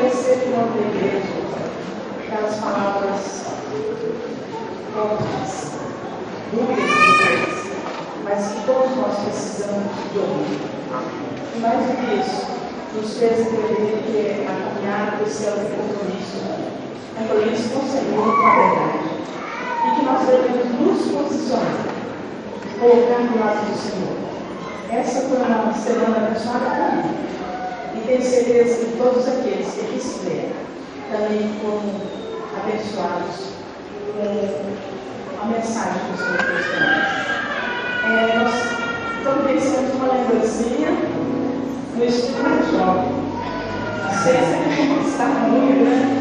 recebo uma igreja, aquelas palavras fortes, duras, mas que todos nós precisamos de ouvir. E mais do que isso, nos fez entender que a caminhada do céu é compromisso com o Senhor, com a verdade. E que nós devemos nos posicionar, colocar do lado do Senhor. Essa foi uma semana abençoada para mim. E tenho certeza que todos aqueles que aqui estiverem também foram abençoados com a mensagem do Senhor Cristo. Nós estamos pensando uma lembrancinha no estudo jovem. A sexta que está muito grande,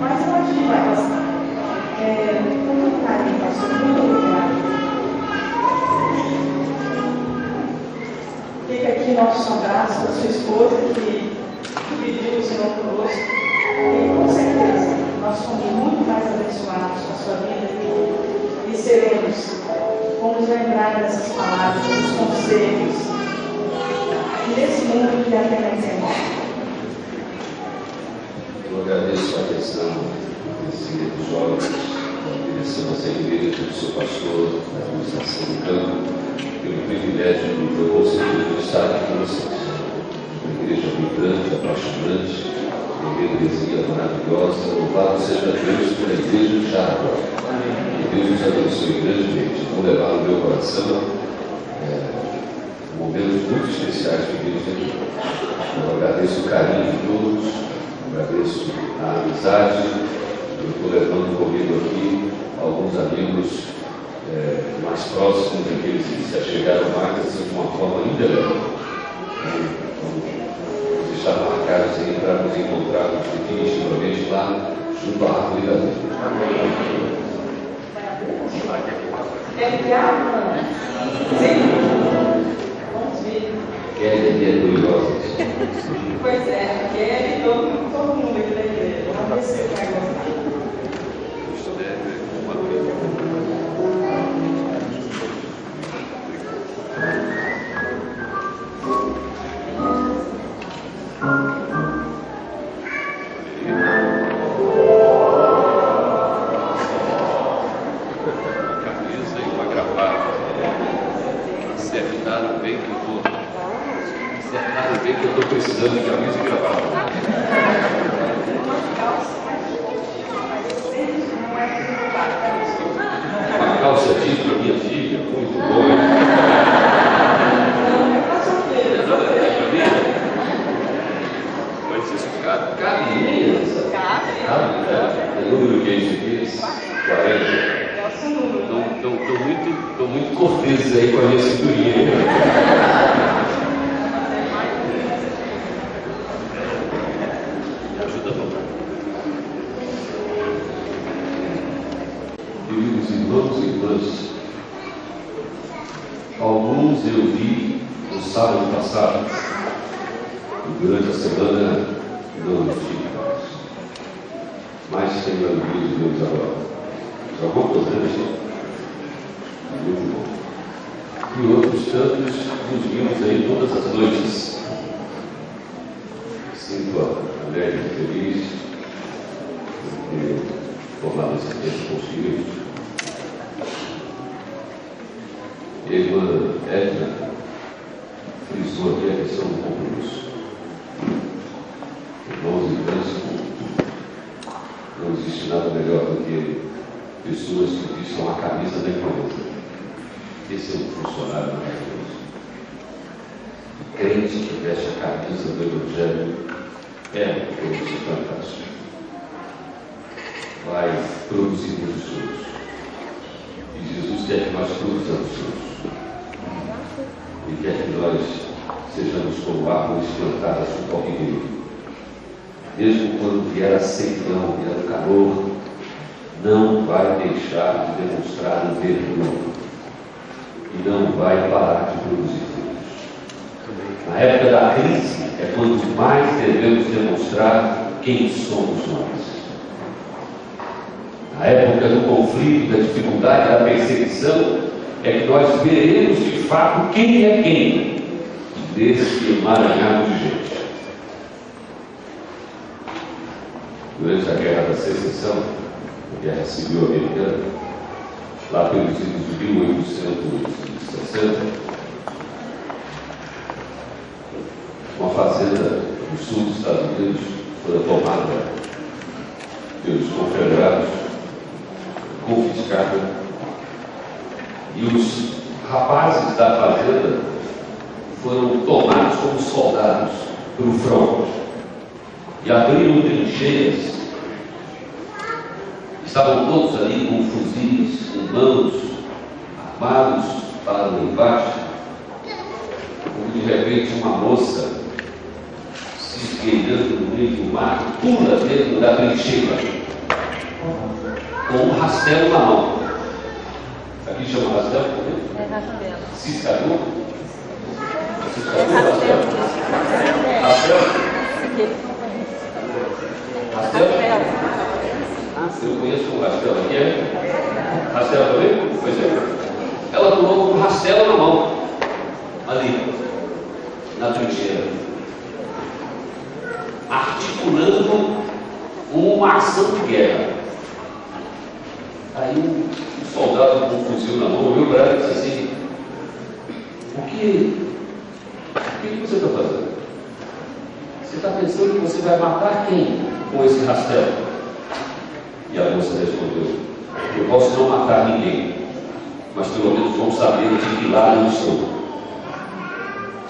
mas eu acho que vai passar. Com muito carinho, pastor, muito obrigado. Fica aqui nosso abraço para sua esposa que pediu o Senhor conosco. E com certeza nós somos muito mais abençoados com a sua vida e seremos, vamos lembrar dessas palavras, dos conselhos, nesse mundo que até na internet. Eu agradeço a atenção desse episódio, agradeço a nossa igreja, do seu pastor, da administração do campo, pelo privilégio que foi concedido estar aqui com vocês. Uma igreja vibrante, apaixonante, uma igreja maravilhosa. Louvado seja Deus pela igreja já agora. Que Deus nos abençoe grandemente. Vou levar no meu coração momentos muito especiais que Deus aqui. Eu agradeço o carinho de todos, agradeço a amizade. Eu estou levando comigo aqui alguns amigos mais próximos, daqueles que se achegaram mais assim, de uma forma indelével. Vamos deixar marcados aí para nos encontrarmos definitivamente lá junto à árvore da vida. Vamos ver. Kelly é curiosa. Pois é, Kelly, todo mundo aqui da igreja. Vamos ver se você vai gostar. Estou muito corteses aí com a minha cinturinha. Ajuda a tomar. Queridos irmãos e irmãs, alguns eu vi no sábado passado, e durante a semana não estive, mas tenho a alegria de Deus agora. Já vou poder muito bom. E outros tantos nos vimos aí todas as noites. Sinto alegre e feliz de ter formado esse tempo com os filhos. E a irmã Edna frisou aqui a questão do compromisso. Irmãos e irmãs, não existe nada melhor do que pessoas que vistam a camisa da empresa. Esse é um funcionário maravilhoso. O crente que veste a camisa do Evangelho é um crente fantástico. Vai produzir muitos frutos. E Jesus quer que nós produzamos frutos. E quer que nós sejamos como árvores plantadas junto ao ribeiro. Mesmo quando vier a sequidão, vier o calor, não vai deixar de demonstrar um verde novo. E não vai parar de produzir frutos. Na época da crise é quando mais devemos demonstrar quem somos nós. Na época do conflito, da dificuldade, da perseguição, é que nós veremos de fato quem é quem desse emaranhado de gente. durante a Guerra da Secessão, a Guerra Civil Americana, lá pelos anos de 1860, uma fazenda no sul dos Estados Unidos foi tomada pelos confederados, confiscada, e os rapazes da fazenda foram tomados como soldados pelo fronte e abriram trincheiras. Estavam todos ali com fuzis, com mãos, armados para embaixo, quando de repente uma moça se esgueirando no meio do mar, pula dentro da trincheira com um rastelo na mão. Aqui chama rastelo? É rastelo. Ciscador? Ciscador, rastelo? Rastelo? Rastelo? Eu conheço um rastelo aqui, é? Rastelo também? Pois é. Ela pulou com um rastelo na mão, ali, na trincheira, articulando uma ação de guerra. Aí um soldado com um fuzil na mão olhou para ela e disse assim: o que você está fazendo? Você está pensando que você vai matar quem com esse rastelo? E a moça respondeu: eu posso não matar ninguém, mas pelo menos vão saber de que lado eu estou.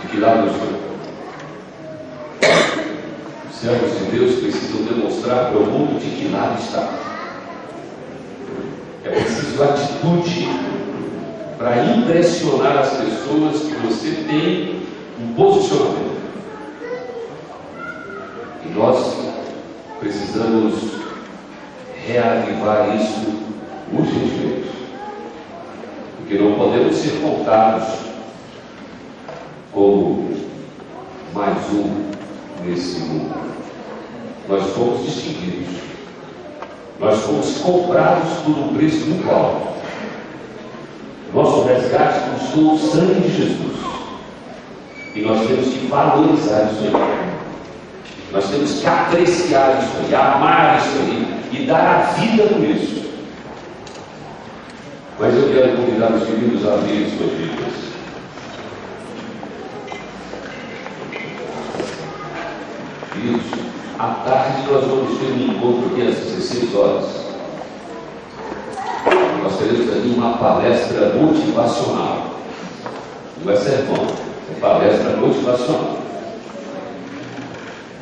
De que lado eu estou? Os servos de Deus precisam demonstrar para o mundo de que lado está. É preciso atitude para impressionar as pessoas que você tem um posicionamento. E nós precisamos reavivar isso urgentemente, porque não podemos ser contados como mais um nesse mundo. Nós fomos distinguidos, nós fomos comprados por um preço muito alto. Nosso resgate custou o sangue de Jesus, e nós temos que valorizar isso aí. Nós temos que apreciar isso aí, amar isso aí e dar a vida por isso. Mas eu quero convidar os queridos a abrir suas vidas. Queridos, à tarde nós vamos ter um encontro aqui às 16 horas. Nós teremos ali uma palestra motivacional. Não vai ser bom, é palestra motivacional.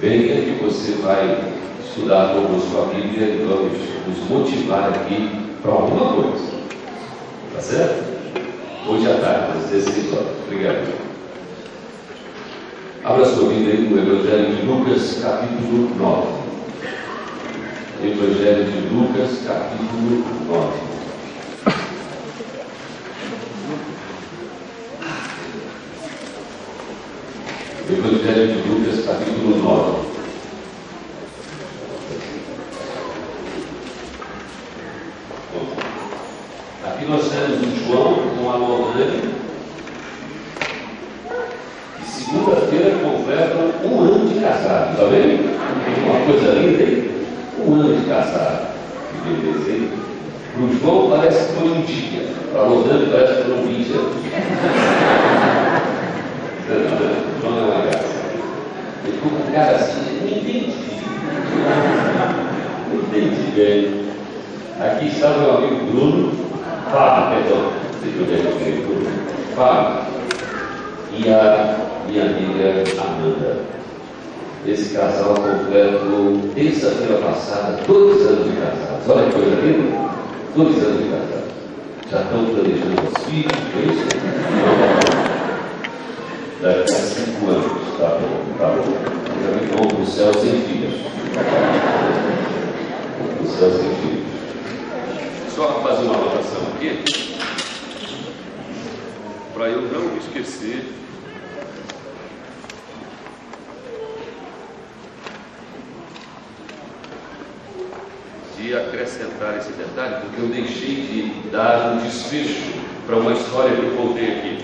Venha que você vai estudar conosco a Bíblia e vamos nos motivar aqui para alguma coisa. Tá certo? Hoje à tarde, às 16 horas. Obrigado. Abra sua Bíblia aí no Evangelho de Lucas, capítulo 9. Evangelho de Lucas, capítulo 9. Evangelho de Lucas, capítulo 9. Aqui nós temos o João com a Lorane, que segunda-feira completam um ano de casado, está vendo? Uma coisa linda aí? Um ano de casado. Que beleza, hein? Para o João parece que foi um dia, para a Lorane parece que foram 20 anos. Não é uma graça. Ele ficou com cara assim, não entendi. Não entendi bem. Aqui está meu amigo Bruno, Fábio, perdão, deixa eu ver aqui, Bruno, Fábio, e a minha amiga Amanda. Esse casal completou terça-feira passada 2 anos de casados. Olha que coisa linda, 2 anos de casados. Já estão planejando os filhos, é isso? Daqui a 5 anos, tá bom, tá bom. Também vão para o céu sem filhos. Vão para o céu sem filhos. Só fazer uma anotação aqui, para eu não me esquecer. De acrescentar esse detalhe, porque eu deixei de dar um desfecho para uma história que eu contei aqui.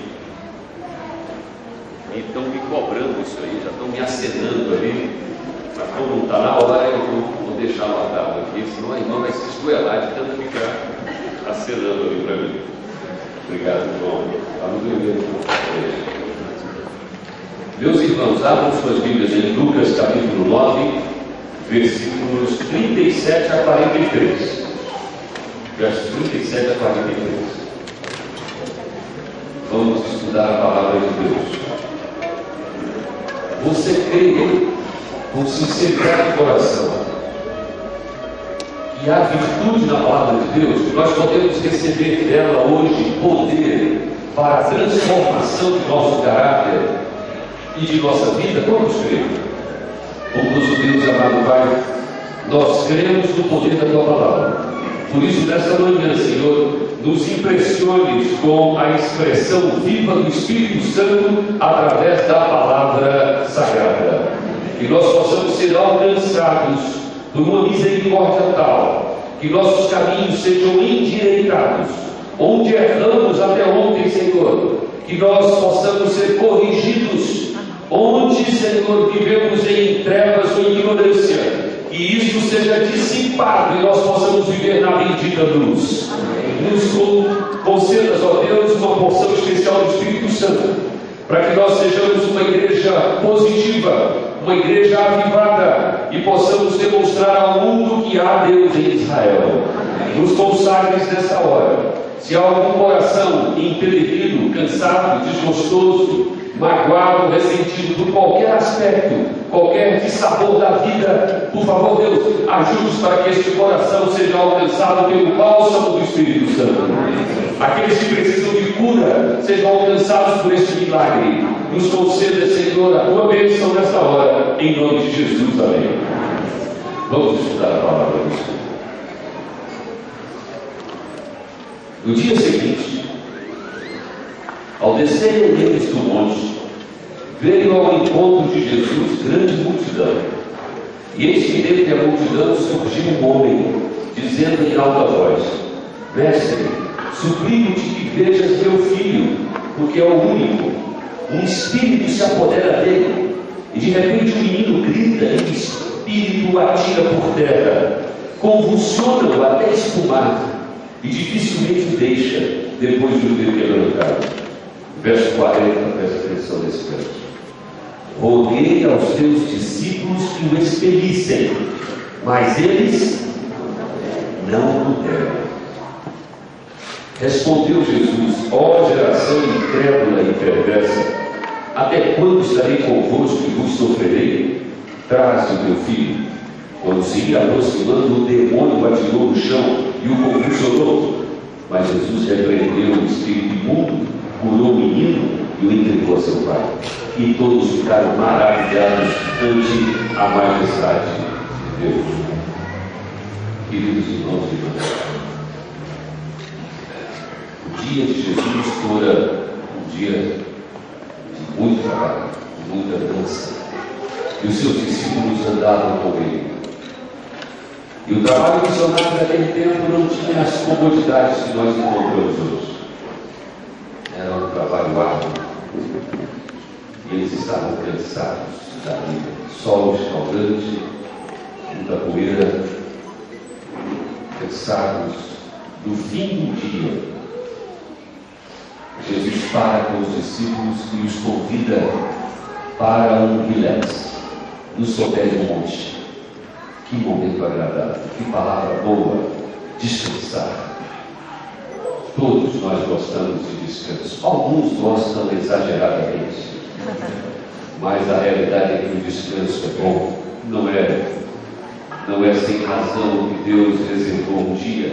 E estão me cobrando isso aí, já estão me acenando ali, mas como não está na hora, eu vou poder deixar anotado aqui, senão a irmã vai se esgoelar de tanto ficar acenando ali para mim. Obrigado, João. Meus irmãos, abram suas Bíblias em Lucas capítulo 9, versículos 37 a 43. Versos 37 a 43. Vamos estudar a palavra de Deus. Você crê com sinceridade de coração que há virtude na palavra de Deus, que nós podemos receber dela hoje poder para a transformação de nosso caráter e de nossa vida? Vamos crer. Bondoso Deus, amado Pai, nós cremos no poder da Tua palavra. Por isso, nesta manhã, Senhor, nos impressiones com a expressão viva do Espírito Santo através da palavra sagrada. Que nós possamos ser alcançados por uma misericórdia tal, que nossos caminhos sejam endireitados, onde erramos até ontem, Senhor, que nós possamos ser corrigidos, onde, Senhor, vivemos em trevas ou ignorância, que isso seja dissipado e nós possamos viver na bendita luz. Nos concedas, ó Deus, uma porção especial do Espírito Santo, para que nós sejamos uma igreja positiva, uma igreja avivada e possamos demonstrar ao mundo que há Deus em Israel. Nos consagres nessa hora. Se há algum coração impedido, cansado, desgostoso, magoado, ressentido por qualquer aspecto, qualquer dissabor da vida, por favor, Deus, ajude-nos para que este coração seja alcançado pelo bálsamo do Espírito Santo. Aqueles que precisam de cura sejam alcançados por este milagre. Nos conceda, Senhor, a tua bênção nesta hora, em nome de Jesus. Amém. Vamos estudar a palavra do Senhor. No dia seguinte, ao descerem eles do monte, veio ao encontro de Jesus grande multidão. E eis que dentre a multidão surgiu um homem, dizendo em alta voz: Mestre, suplico-te que vejas meu filho, porque é o único. Um espírito se apodera dele, e de repente o menino grita, e o espírito o atira por terra, convulsiona-o até espumar, e dificilmente o deixa, depois de o ter quebrantado. Verso 40, presta atenção nesse verso. Roguei aos teus discípulos que o expelissem, mas eles não puderam. Respondeu Jesus: ó geração incrédula e perversa, até quando estarei convosco e vos sofrerei? Traze o teu filho. Quando se ia aproximando, o demônio o atirou no chão e o convulsionou. Mas Jesus repreendeu o espírito imundo, curou o menino e o entregou a seu pai. E todos ficaram maravilhados ante a majestade de Deus. Queridos irmãos e irmãs, o dia de Jesus fora um dia de muito trabalho, de muita dança, e os seus discípulos andavam com ele. E o trabalho missionário naquele tempo não tinha as comodidades que nós encontramos hoje. Era um trabalho árduo. E eles estavam cansados da vida. Sol escaldante, muita poeira, cansados do fim do dia. Jesus para com os discípulos e os convida para um relax no sopé do monte. Que momento agradável, que palavra boa, descansar. Todos nós gostamos de descanso. Alguns gostam exageradamente, mas a realidade é que o descanso é bom. Não é sem razão que Deus reservou um dia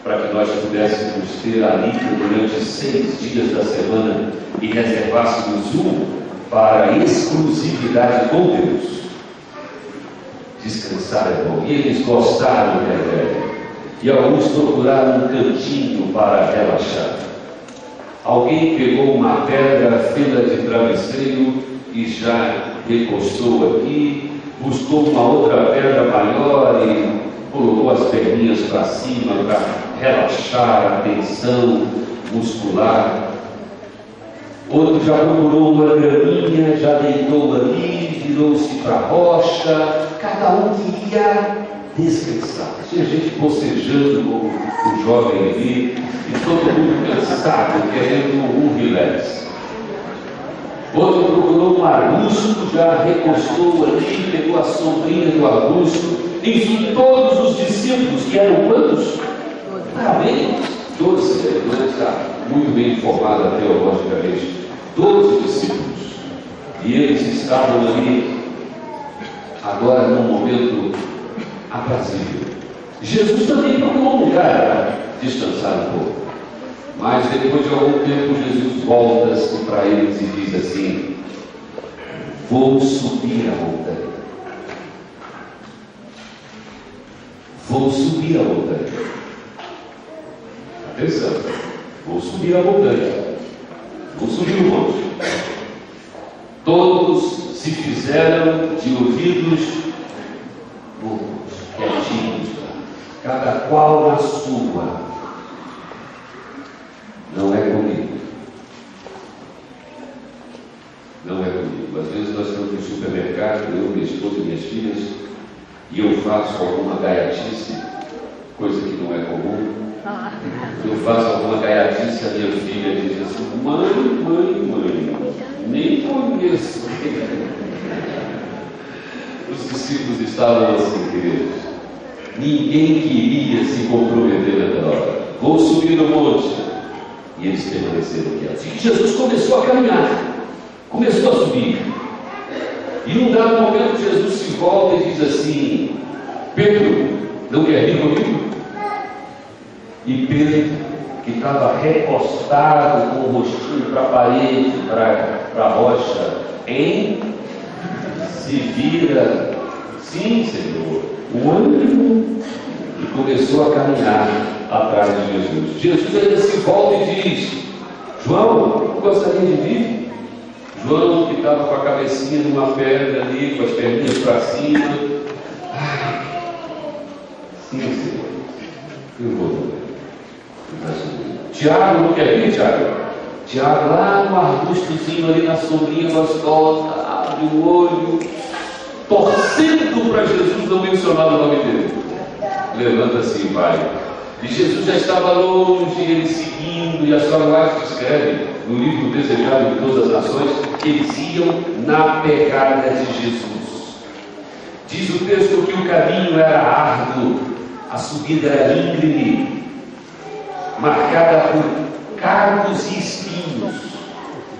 para que nós pudéssemos ter alívio durante 6 dias da semana e reservássemos um para a exclusividade com Deus. Descansar é bom. E eles gostaram da ideia. E alguns procuraram um cantinho para relaxar. Alguém pegou uma pedra feita de travesseiro e já recostou aqui, buscou uma outra pedra maior e colocou as perninhas para cima para relaxar a tensão muscular. Outro já procurou uma graminha, já deitou ali, virou-se para a rocha. Cada um queria descansado. Tinha gente bocejando, o jovem ali, e todo mundo cansado, querendo um relax. Outro procurou um arbusto, já recostou ali, pegou a sombrinha do arbusto. Enfim, todos os discípulos, que eram quantos? Bem, 12, não está muito bem informada teologicamente. 12 discípulos. E eles estavam ali, agora num momento aprazível. Jesus também procurou um lugar para descansar um pouco. Mas depois de algum tempo, Jesus volta-se para eles e diz assim: vou subir a montanha. Vou subir a montanha. Atenção, vou subir a montanha. Vou subir o monte. Todos se fizeram de ouvidos quietinhos, cada qual na sua. Não é comigo. Não é comigo. Às vezes nós estamos no supermercado, eu, minha esposa e minhas filhas, e eu faço alguma gaiatice, coisa que não é comum. Eu faço alguma gaiatice, a minha filha diz assim: mãe, nem conheço. Os discípulos estavam assim, queridos. Ninguém queria se comprometer naquela hora. Vou subir no monte. E eles permaneceram quietos. E Jesus começou a caminhar, começou a subir. E num dado momento Jesus se volta e diz assim: Pedro, não quer vir comigo? E Pedro, que estava recostado com o rostinho para a parede, para a rocha, se vira: sim, Senhor, o ânimo. E começou a caminhar atrás de Jesus. Jesus ainda se volta e diz: João, gostaria de vir? João, que estava com a cabecinha numa pedra ali, com as perninhas para cima. Sim, Senhor, eu vou. Tiago, não quer vir, Tiago? Tiago, lá no arbustozinho ali na sombrinha gostosa, abre o olho, torcendo para Jesus não mencionar o nome dele. Levanta-se e vai. E Jesus já estava longe, ele seguindo, e a sua live escreve no livro Desejado de Todas as Nações que eles iam na pegada de Jesus. Diz o texto que o caminho era árduo, a subida era íngreme, marcada por cargos e espinhos,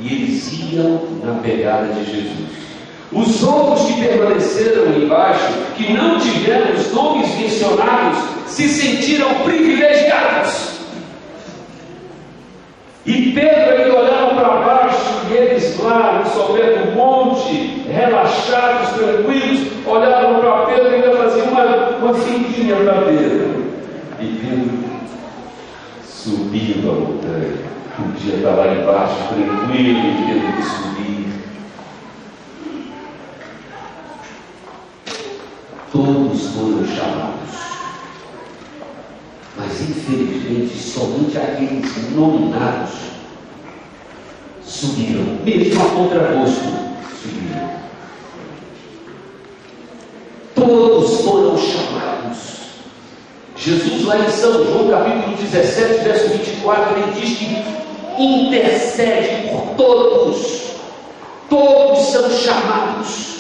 e eles iam na pegada de Jesus. Os outros que permaneceram embaixo, que não tiveram os nomes mencionados, se sentiram privilegiados. E Pedro, eles olharam para baixo, e eles lá no sopé do monte, relaxados, tranquilos, olharam para Pedro e ainda faziam uma finquinha para Pedro. E Pedro, subindo a montanha, podia estar lá embaixo, tranquilo, tendo que subir. Todos foram chamados, mas infelizmente somente aqueles nominados subiram, mesmo a contragosto subiram. Todos foram chamados. Jesus, lá em São João, capítulo 17, verso 24, ele diz que intercede por todos. Todos são chamados.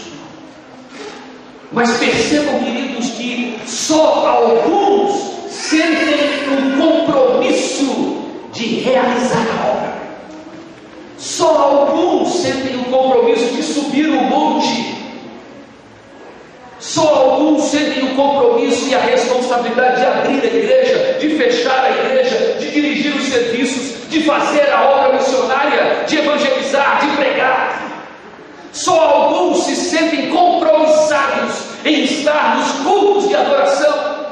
Mas percebam, queridos, que só alguns sentem um compromisso de realizar a obra. Só alguns sentem o compromisso de subir o monte. Só alguns sentem o compromisso e a responsabilidade de abrir a igreja, de fechar a igreja, de dirigir os serviços, de fazer a obra missionária, de evangelizar, de pregar. Só alguns se sentem compromissados em estar nos cultos de adoração,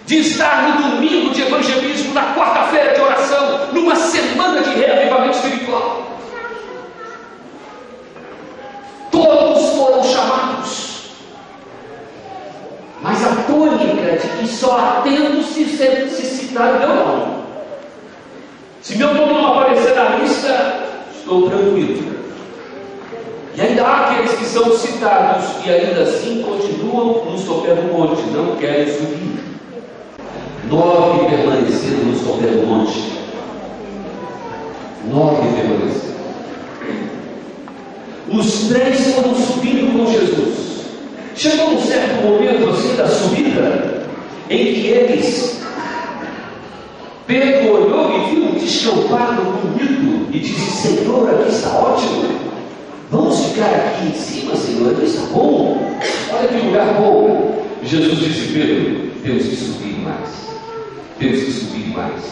de estar no domingo de evangelismo, na quarta-feira de oração, numa semana de reavivamento espiritual. Todos foram chamados, mas a tônica de que só atendo se citar o meu nome. Se meu nome não aparecer na lista, estou tranquilo. E ainda há aqueles que são citados e ainda assim continuam no sopé do monte, não querem subir. 9 permaneceram no sopé do monte. 9 permaneceram. Os 3 foram subindo com Jesus. Chegou um certo momento assim da subida, em que eles, Pedro olhou e viu um descampado bonito e disse: Senhor, aqui está ótimo. Vamos ficar aqui em cima, Senhor, aqui está bom. Olha que lugar bom. Jesus disse: Pedro, temos que subir mais. Temos que subir mais.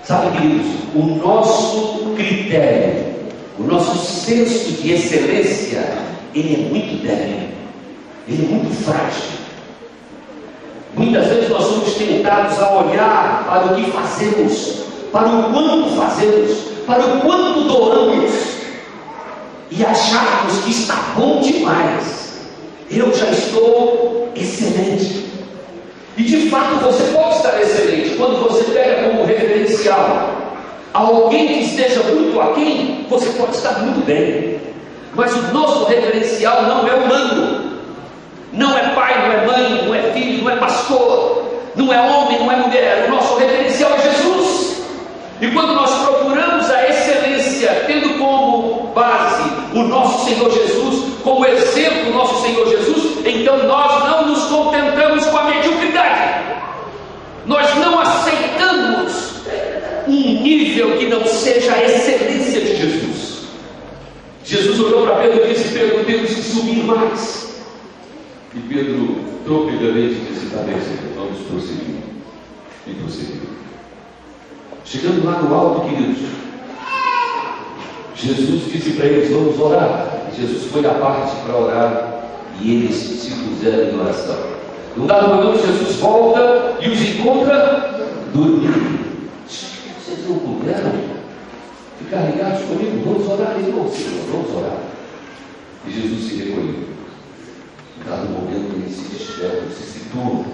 Sabe, queridos, o nosso critério, o nosso senso de excelência, ele é muito débil, ele é muito frágil. Muitas vezes nós somos tentados a olhar para o que fazemos, para o quanto fazemos, para o quanto doamos, e acharmos que está bom demais. Eu já estou excelente. E de fato você pode estar excelente quando você pega como referencial alguém que esteja muito aquém. Você pode estar muito bem, mas o nosso referencial não é humano, não é pai, não é mãe, não é filho, não é pastor, não é homem, não é mulher. O nosso referencial é Jesus. E quando nós procuramos a excelência, tendo como base o nosso Senhor Jesus, como exemplo o nosso Senhor Jesus, então nós não nos contentamos com a mediocridade. Nós não aceitamos um nível que não seja a excelência de Jesus. Jesus olhou para Pedro e disse: Pedro, temos que subir mais. E Pedro, tropidamente, disse: está bem, Senhor, vamos prosseguir. E prosseguiu. Chegando lá no alto, queridos, Jesus disse para eles: vamos orar. E Jesus foi à parte para orar, e eles se puseram em oração. Num dado momento, Jesus volta e os encontra dormindo. Vocês não puderam ficar ligados comigo? Vamos orar, irmão, Senhor, vamos orar. E Jesus se recolheu. Num dado momento, eles se despertam, se situam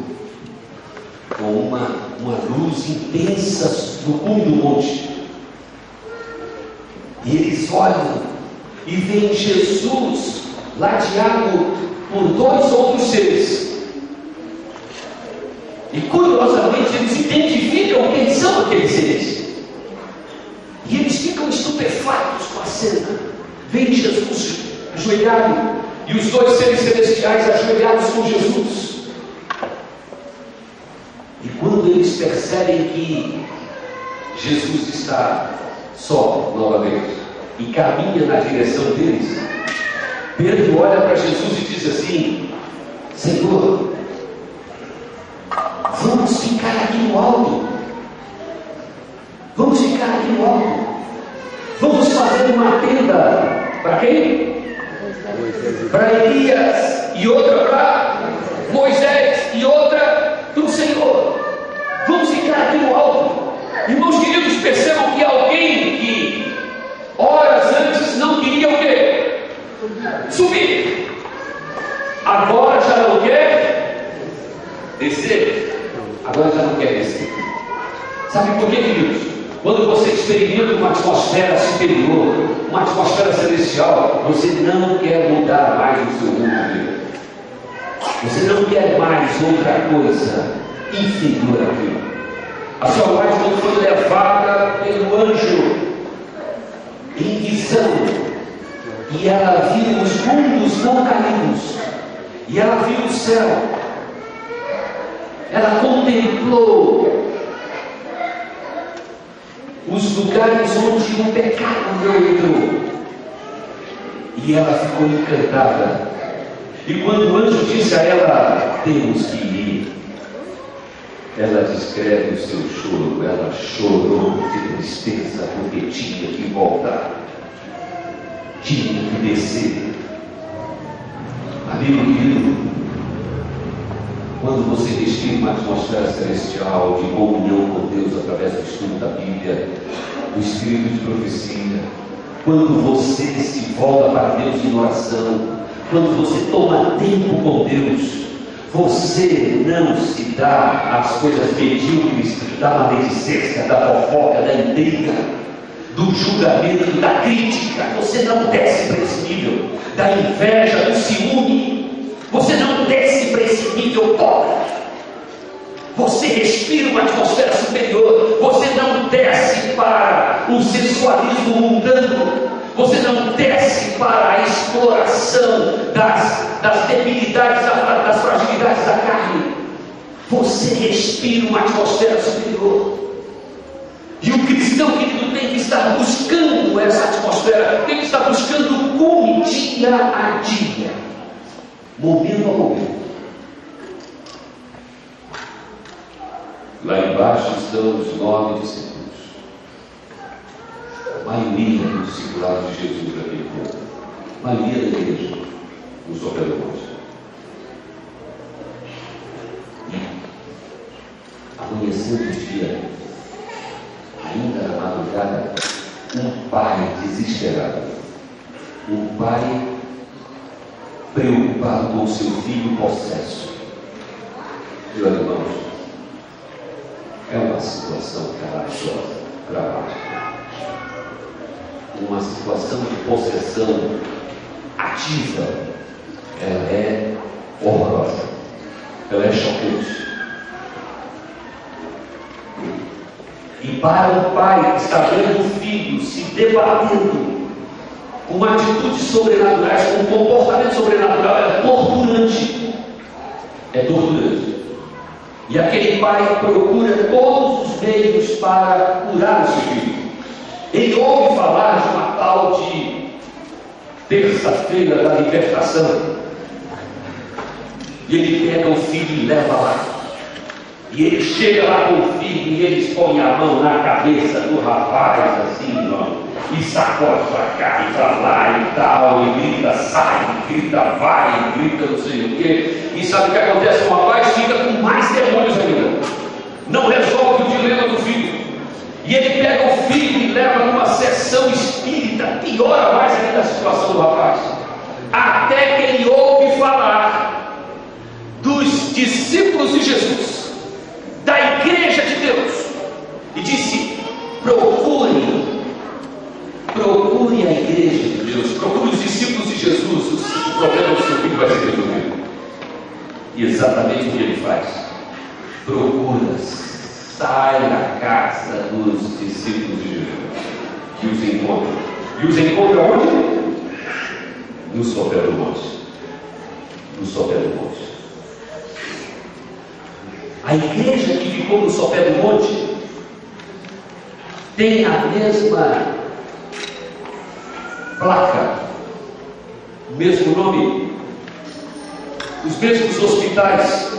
com uma luz intensa no cume do monte. E eles olham e veem Jesus ladeado por 2 outros seres. E curiosamente eles identificam quem são aqueles seres. E eles ficam estupefatos com a cena. Veem Jesus ajoelhado e os 2 seres celestiais ajoelhados com Jesus. E quando eles percebem que Jesus está só novamente e caminha na direção deles, Pedro olha para Jesus e diz assim: Senhor, vamos ficar aqui no alto. Vamos ficar aqui no alto. Vamos fazer uma tenda para quem? Para Elias, e outra para Moisés, e outra para o Senhor. Vamos ficar aqui no alto. Irmãos queridos, percebam que alguém que horas antes não queria o quê? Subir. Agora já não quer descer. Agora já não quer descer. Sabe por quê, queridos? Quando você experimenta uma atmosfera superior, uma atmosfera celestial, você não quer mudar mais o seu mundo. Você não quer mais outra coisa inferior àquilo. A sua White, quando foi levada pelo anjo em visão, e ela viu os mundos não caídos, e ela viu o céu, ela contemplou os lugares onde o pecado não entrou, e ela ficou encantada. E quando o anjo disse a ela: temos que ir, ela descreve o seu choro. Ela chorou de tristeza, porque tinha que voltar, tinha que descer. Amigo querido, quando você respira uma atmosfera celestial de comunhão com Deus através do estudo da Bíblia, do espírito de profecia, quando você se volta para Deus em oração, quando você toma tempo com Deus, você não se dá às coisas medíocres da maledicência, da fofoca, da intriga, do julgamento, da crítica. Você não desce para esse nível da inveja, do ciúme. Você não desce para esse nível pobre. Você respira uma atmosfera superior. Você não desce para o sensualismo mundano. Você não desce para a exploração das debilidades, das fragilidades da carne. Você respira uma atmosfera superior. E o cristão, querido, tem que estar buscando essa atmosfera, tem que estar buscando como dia a dia, momento a momento. Lá embaixo estão os 9 discípulos. A maioria dos discipulados de Jesus naquele tempo. A maioria da igreja no sopé do monte. Amanhecendo o dia, ainda na madrugada, um pai desesperado, um pai preocupado com o seu filho possesso. Meus irmãos, é uma situação calamitosa, dramática, uma situação de possessão ativa. Ela é horrorosa, ela é chocante. E para o pai que está vendo o filho se debatendo com atitudes sobrenaturais, com um comportamento sobrenatural, é torturante. É torturante. E aquele pai procura todos os meios para curar o seu filho. Ele ouve falar de uma tal de terça-feira da libertação. E ele pega o filho e leva lá. E ele chega lá com o filho e eles põem a mão na cabeça do rapaz, assim, ó, e sacode para cá e para lá e tal, e grita sai, grita vai, grita não sei o quê. E sabe o que acontece com o rapaz? Fica com mais demônios ainda. Não resolve o dilema do filho. E ele pega o filho e leva numa sessão espírita, piora mais ainda a situação do rapaz. Até que ele ouve falar dos discípulos de Jesus, da igreja de Deus, e disse: procure a igreja de Deus, procure os discípulos de Jesus, o problema do seu filho vai ser resolvido. E exatamente o que ele faz: procura, sai da casa dos discípulos de Jesus, que os encontra. E os encontra onde? No sopé do monte. No sopé do monte. A igreja que ficou no sopé do monte tem a mesma placa, o mesmo nome, os mesmos hospitais,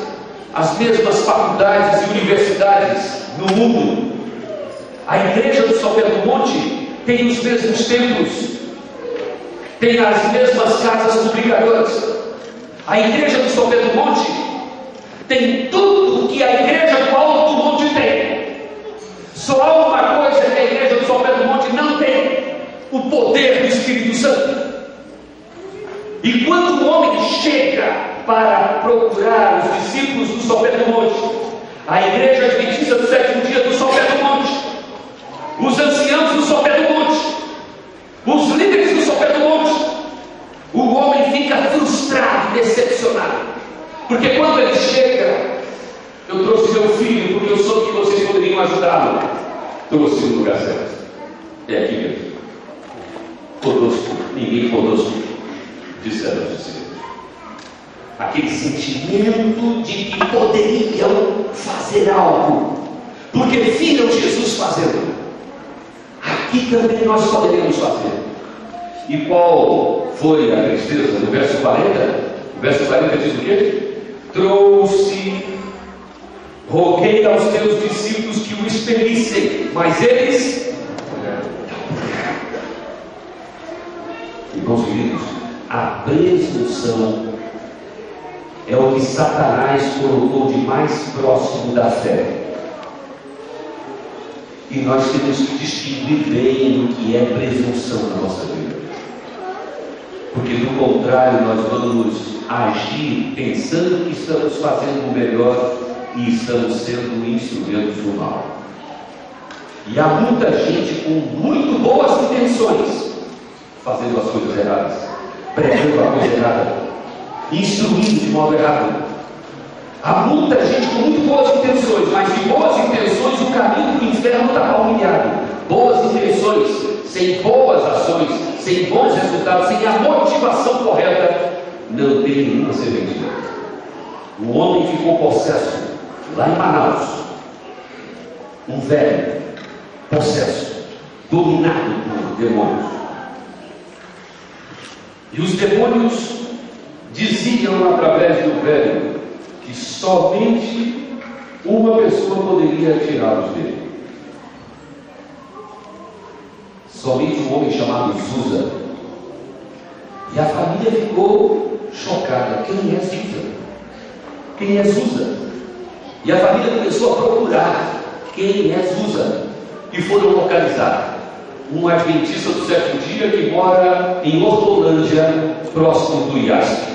as mesmas faculdades e universidades no mundo. A igreja do sopé do monte tem os mesmos templos, tem as mesmas casas publicadoras. A igreja do sopé do monte tem tudo o que a igreja do alto do monte tem. Só há uma coisa que a igreja do sopé do monte não tem: o poder do Espírito Santo. E quando o homem chega para procurar os discípulos do sopé do monte, a igreja adventista do sétimo dia do sopé do monte, os anciãos do sopé do monte, os líderes do sopé do monte, o homem fica frustrado, decepcionado. Porque quando ele chega: eu trouxe meu filho porque eu soube que vocês poderiam ajudá-lo. Trouxe no lugar certo. É aqui mesmo. Conosco, ninguém conosco, disseram os discípulos. Aquele sentimento de que poderiam fazer algo, porque viram Jesus fazendo. Aqui também nós poderíamos fazer. E qual foi a tristeza? No verso 40, o verso 40 diz o quê? Roguei aos teus discípulos que o expelissem, mas eles irmãos queridos, a presunção é o que Satanás colocou de mais próximo da fé. E nós temos que distinguir bem o que é presunção na nossa vida. Porque do contrário, nós vamos agir pensando que estamos fazendo o melhor e estamos sendo instrumentos do mal. E há muita gente com muito boas intenções fazendo as coisas erradas, pregando a coisa errada, instruindo de modo errado. Há muita gente com muito boas intenções, mas de boas intenções o caminho do inferno está palmilhado. Boas intenções, sem boas ações, sem bons resultados, sem a motivação correta, não tem nenhuma serventia. Um homem ficou possesso lá em Manaus, um velho possesso, dominado por demônios. E os demônios diziam através do velho que somente uma pessoa poderia tirá-los dele. Somente um homem chamado Zusa. E a família ficou chocada. Quem é Zusa? Quem é Zusa? E a família começou a procurar quem é Zusa. E foram localizar um adventista do sétimo dia que mora em Hortolândia, próximo do Iasque.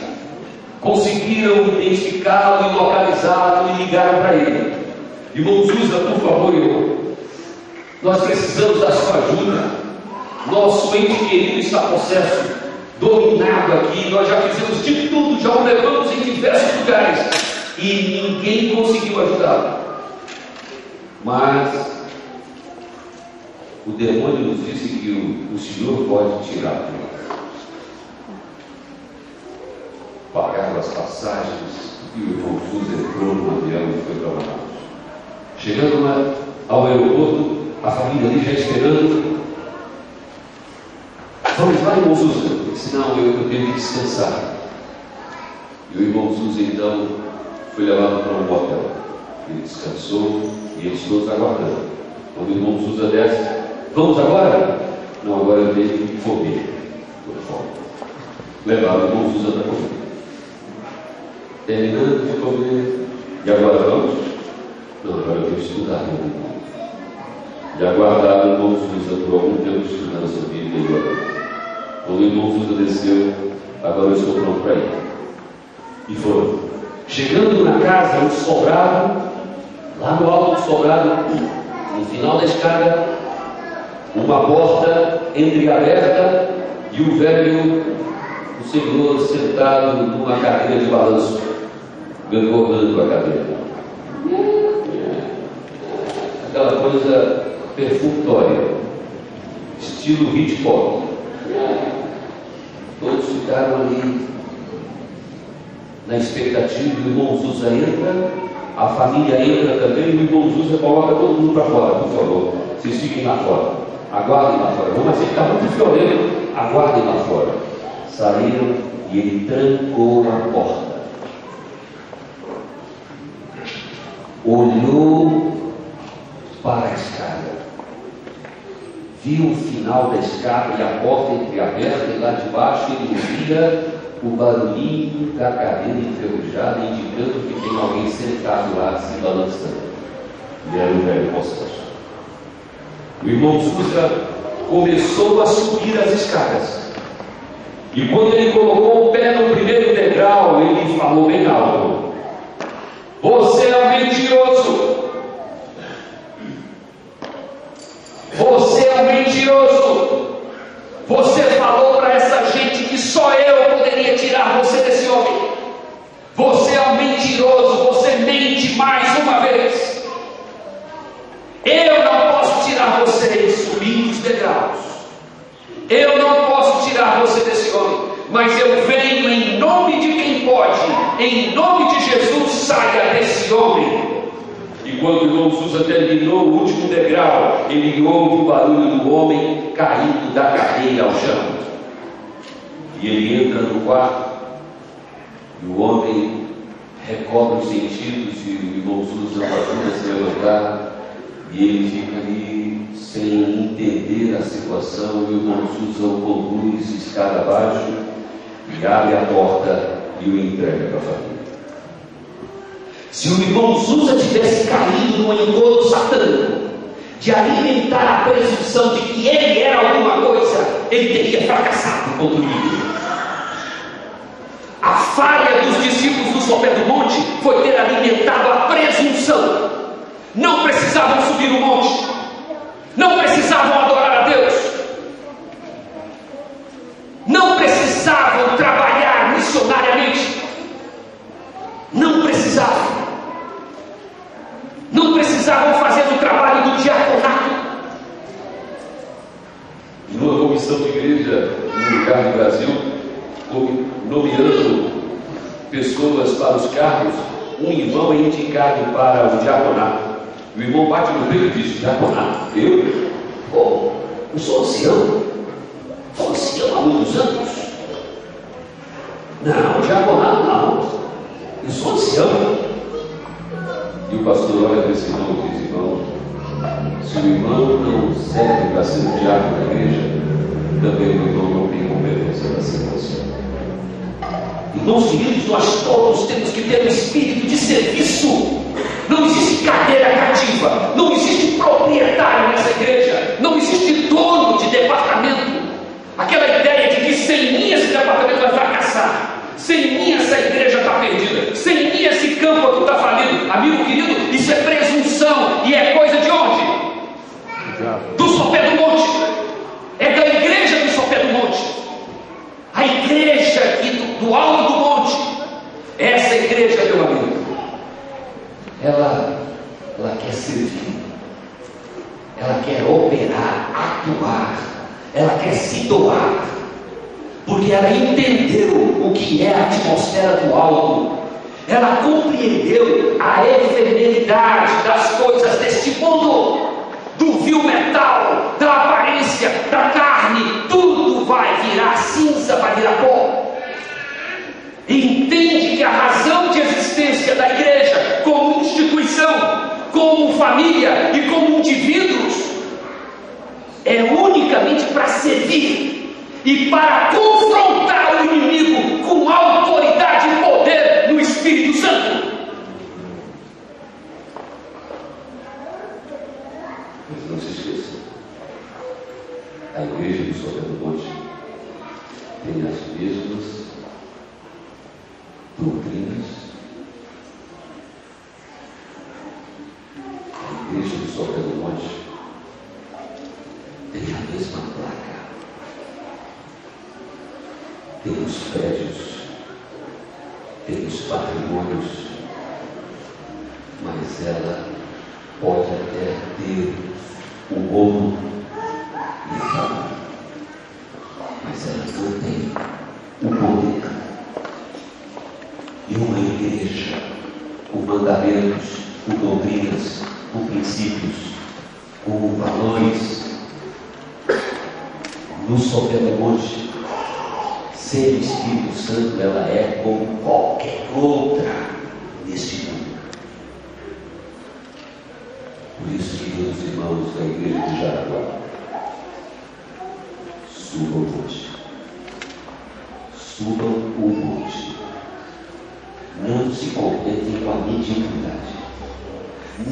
Conseguiram identificá-lo e localizá-lo e ligaram para ele. Irmão Zusa, por favor, nós precisamos da sua ajuda. Nosso ente querido está possesso, dominado aqui. Nós já fizemos de tudo, já o levamos em diversos lugares e ninguém conseguiu ajudá-lo. Mas o demônio nos disse que o Senhor pode tirar. Pagaram as passagens e o irmão Zusa entrou no avião e foi para Manaus. Chegando ao aeroporto, a família ali já esperando. Vamos lá, irmão Zusa, senão eu tenho que descansar. E o irmão Zusa então foi levado para um hotel. Ele descansou e eles todos aguardando. Quando o irmão Zusa desce, vamos agora? Não, agora eu tenho que comer. Levaram o irmão Zusa para comer. Terminando de comer, e agora vamos? Não, agora eu tenho que estudar, meu irmão. E aguardaram o irmão Zusa por algum tempo estudando essa Bíblia e orando. Quando o irmão Zusa desceu, agora eu estou pronto para ir. E foram. Chegando na casa, um sobrado, lá no alto do sobrado, no final da escada, uma porta entreaberta e o velho, o senhor sentado numa cadeira de balanço, gangorrando a cadeira. Aquela coisa perfunctória, estilo Hitchcock. Todos ficaram ali na expectativa. O irmão Zusa entra, a família entra também, e o irmão Zusa coloca todo mundo para fora, por favor. Vocês fiquem lá fora, aguardem lá fora. Vamos dizer que está muito violento, aguardem lá fora. Saíram e ele trancou a porta. Olhou para a escada, viu o final da escada e a porta entreaberta, e lá de baixo ele ouvia o barulhinho da cadeira enferrujada, indicando que tem alguém sentado lá se balançando. E era o velho possesso. O irmão Zusa começou a subir as escadas. E quando ele colocou o pé no primeiro degrau, ele falou bem alto: você é um mentiroso! Você é um mentiroso! Você falou para essa gente que só eu poderia tirar você desse homem. Você é um mentiroso, você mente mais uma vez. Eu não posso tirar você subindo os degraus. Eu não posso tirar você desse homem, mas eu venho em nome de quem pode. Em nome de Jesus, saia desse homem. E quando o irmão Zusa terminou o último degrau, ele ouve o barulho do homem caindo da cadeira ao chão. E ele entra no quarto, e o homem recobra os sentidos, e o irmão Zusa ajuda a se levantar, e ele fica ali sem entender a situação, e o irmão Zusa o conduz escada abaixo, e abre a porta e o entrega para a família. Se o irmão Zusa tivesse caído no engodo satânico de alimentar a presunção de que ele era alguma coisa, ele teria fracassado contra o livro. A falha dos discípulos do sopé do monte foi ter alimentado a presunção. Não precisavam subir o monte. não precisavam adorar a Deus, não precisavam trabalhar missionariamente, não precisavam fazer o trabalho do diaconato. Numa comissão de igreja no lugar do Brasil, nomeando pessoas para os cargos, um irmão é indicado para o diaconato. O irmão bate no peito e diz: diaconato? Eu? Pô, eu sou ancião. Sou ancião há muitos anos. Não, diaconato não. Eu sou ancião. E o pastor olha para esse irmão e diz: irmão, se o irmão não serve para ser o diácono da igreja, também o irmão não tem competência para ser ancião. Irmãos queridos, nós todos temos que ter um espírito de serviço. Não existe cadeira cativa, não existe proprietário nessa igreja, não existe dono de departamento. Aquela ideia de que sem mim esse departamento vai fracassar, sem mim essa igreja está perdida, sem mim esse campo aqui está falido. Amigo querido, isso é presunção e é coisa de onde? Do sopé do monte. É da igreja do sopé do monte. A igreja aqui do alto do monte, essa igreja, meu amigo, ela quer servir, ela quer operar, atuar, ela quer se doar, porque ela entendeu o que é a atmosfera do alto, ela compreendeu a efemeridade das coisas deste mundo, do vil metal, da aparência, da carne. Tudo vai virar cinza, vai virar pó. Entende que a razão de existência da igreja como instituição, como família e como indivíduos é unicamente para servir e para confrontar o inimigo com autoridade e poder no Espírito Santo. Mas não se esqueça, a igreja do Sopé do Monte tem as mesmas doutrinas. A igreja do Sopé do Monte tem a mesma placa, tem os prédios, tem os patrimônios, mas ela pode até ter o ouro e a fama, mas ela não tem o poder. E uma igreja com mandamentos, com doutrinas, com princípios, com valores, no Sopé do Monte, sem o Espírito Santo, ela é como qualquer outra neste mundo. Por isso que meus irmãos da igreja de Jaraguá, subam o monte. Subam o monte. Não se contentem com a mediocridade.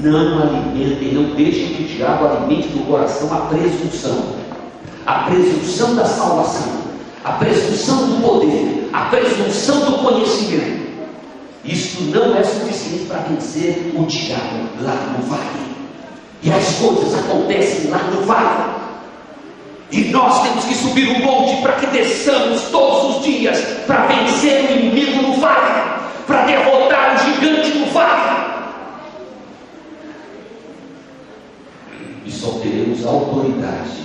Não alimentem, não deixem que o diabo alimente no coração a presunção da salvação, a presunção do poder, a presunção do conhecimento. Isto não é suficiente para vencer o diabo lá no vale. E as coisas acontecem lá no vale. E nós temos que subir o monte para que desçamos todos os dias para vencer o inimigo no vale, para derrotar o gigante no vale. E só teremos autoridade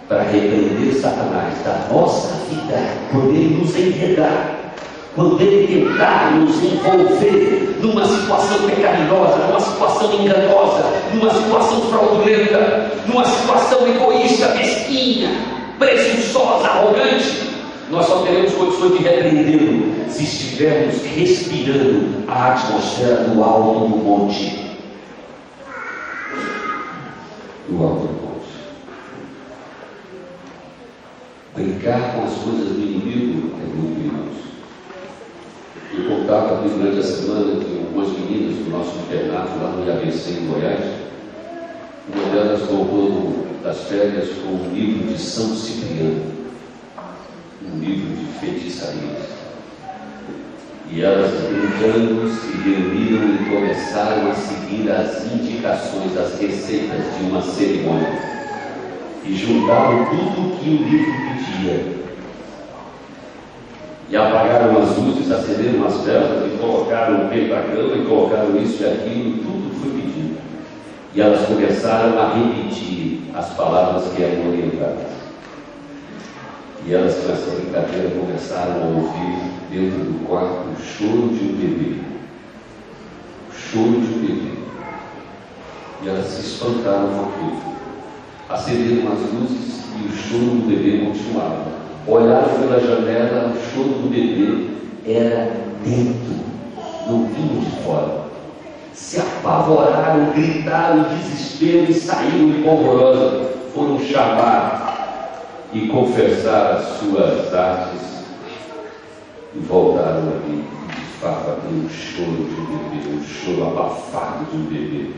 para repreender Satanás da nossa vida quando ele nos enredar, quando ele tentar nos envolver numa situação pecaminosa, numa situação enganosa, numa situação fraudulenta, numa situação egoísta, mesquinha, presunçosa, arrogante. Nós só teremos condições de repreendê-lo se estivermos respirando a atmosfera do alto do monte. Do alto do monte. Brincar com as coisas do inimigo é muito perigoso. Eu contava aqui durante a semana que algumas meninas do nosso internato lá no IABC em Goiás, uma delas voltou das férias com um livro de São Cipriano, um livro de feitiçarias. E elas brincando se reuniram e começaram a seguir as indicações, as receitas de uma cerimônia e juntaram tudo o que o livro pedia. E apagaram as luzes, acenderam as velas e colocaram o pentagrama e colocaram isso e aquilo, e tudo foi pedido. E elas começaram a repetir as palavras que eram orientadas. E elas, com essa brincadeira, começaram a ouvir dentro do quarto o choro de um bebê. O choro de um bebê. E elas se espantaram com aquilo. Acenderam as luzes e o choro do bebê continuava. Olharam pela janela, o choro do bebê era dentro, não vinha de fora. Se apavoraram, gritaram em desespero e saíram em polvorosa. Foram chamar e confessar as suas artes e voltaram ali. E de fato havia um choro de um bebê, um choro abafado de um bebê.